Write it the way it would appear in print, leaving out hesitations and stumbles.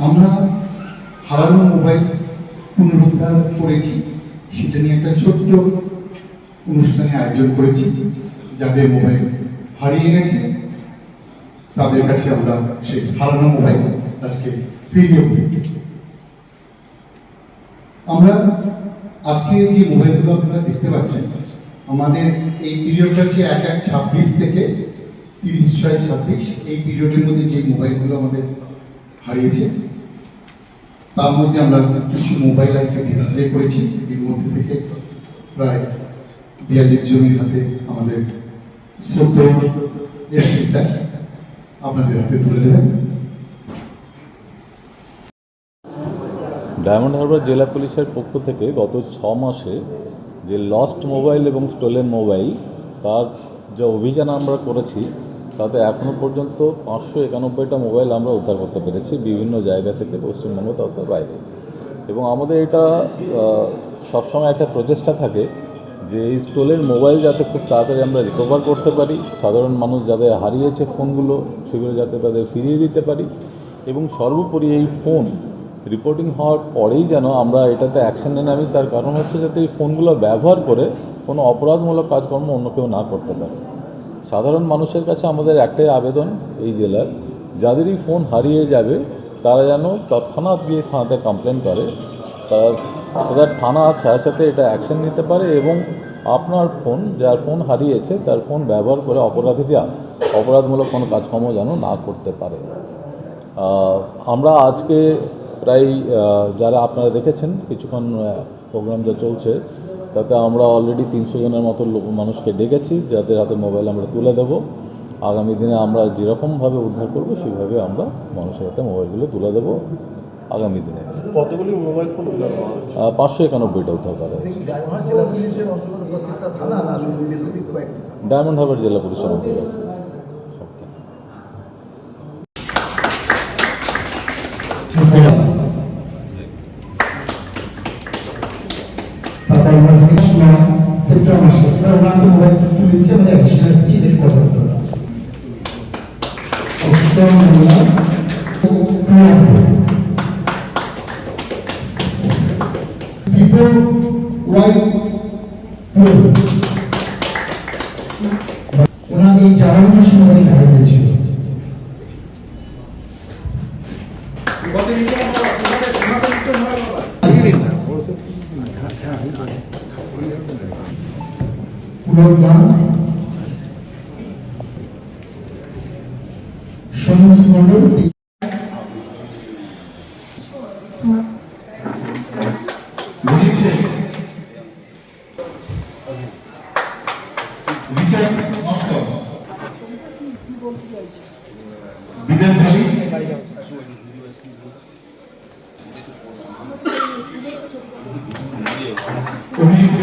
আমরা হারানো মোবাইল পুনরুদ্ধার করেছি, সেটা নিয়ে একটা ছোট্ট অনুষ্ঠানে আয়োজন করেছি। যাদের মোবাইল হারিয়ে গেছে তাদের কাছে আমরা সেই হারানো মোবাইল আজকে ফিরিয়ে দেব। আমরা আজকে যে মোবাইলগুলো আপনারা দেখতে পাচ্ছেন, আমাদের এই পিরিয়ডটা হচ্ছে 1/1/26 থেকে 30/6/26। এই পিরিয়ডের মধ্যে যে মোবাইলগুলো আমাদের হারিয়েছে তার মধ্যে আমরা কিছু মোবাইল আজকে ডিসপ্লে করেছি। এর মধ্যে থেকে প্রায় 42 জনের হাতে আমাদের শ্রদ্ধেয় এসপি স্যার আপনাদের হাতে তুলে দেবেন। ডায়মন্ড হারবার জেলা পুলিশের পক্ষ থেকে গত 6 মাসে যে লস্ট মোবাইল এবং স্টোলেন মোবাইল তার যে অভিযান আমরা করেছি, তাতে এখনও পর্যন্ত 591টা মোবাইল আমরা উদ্ধার করতে পেরেছি বিভিন্ন জায়গা থেকে, পশ্চিমবঙ্গ তথা বাইরে। এবং আমাদের এটা সবসময় একটা প্রচেষ্টা থাকে যে এই স্টোলেন মোবাইল যাতে খুব তাড়াতাড়ি আমরা রিকভার করতে পারি, সাধারণ মানুষ যাদের হারিয়েছে ফোনগুলো সেগুলো যাতে তাদের ফিরিয়ে দিতে পারি, এবং সর্বোপরি এই ফোন রিপোর্টিং হওয়ার পরেই যেন আমরা এটাতে অ্যাকশন নিয়ে নামি। তার কারণ হচ্ছে যাতে এই ফোনগুলো ব্যবহার করে কোনো অপরাধমূলক কাজকর্ম অন্য কেউ না করতে পারে। সাধারণ মানুষের কাছে আমাদের একটাই আবেদন এই জেলার, যাদেরই ফোন হারিয়ে যাবে তারা যেন তৎক্ষণাৎ গিয়ে থানাতে কমপ্লেন করে, তার থানা সাথে সাথে এটা অ্যাকশন নিতে পারে এবং আপনার ফোন, যার ফোন হারিয়েছে তার ফোন ব্যবহার করে অপরাধীরা অপরাধমূলক কোনো কাজকর্ম যেন না করতে পারে। আমরা আজকে প্রায় যারা আপনারা দেখেছেন কিছুক্ষণ প্রোগ্রাম যা চলছে, তাতে আমরা অলরেডি 300 জনের মতো মানুষকে ডেকেছি, যাদের হাতে মোবাইল আমরা তুলে দেবো। আগামী দিনে আমরা যেরকমভাবে উদ্ধার করব সেইভাবে আমরা মানুষের হাতে মোবাইলগুলো তুলে দেবো আগামী দিনে। কতগুলি মোবাইল ফোন 591টা উদ্ধার করা হয়েছে। ডায়মন্ড হারবার জেলা পুলিশের অন্তর্গত। সেপ্টেম্বর মাসে ওনাদের মোবাইল তুলে দিচ্ছে, আমাদের অ্যাডিশনাল স্কিলের কথা হতো। ওনার এই 4 মাস মোবাইল হারিয়ে গেছিল। সঞ্জীব মন্ডল বিধানধারী অভিজিৎ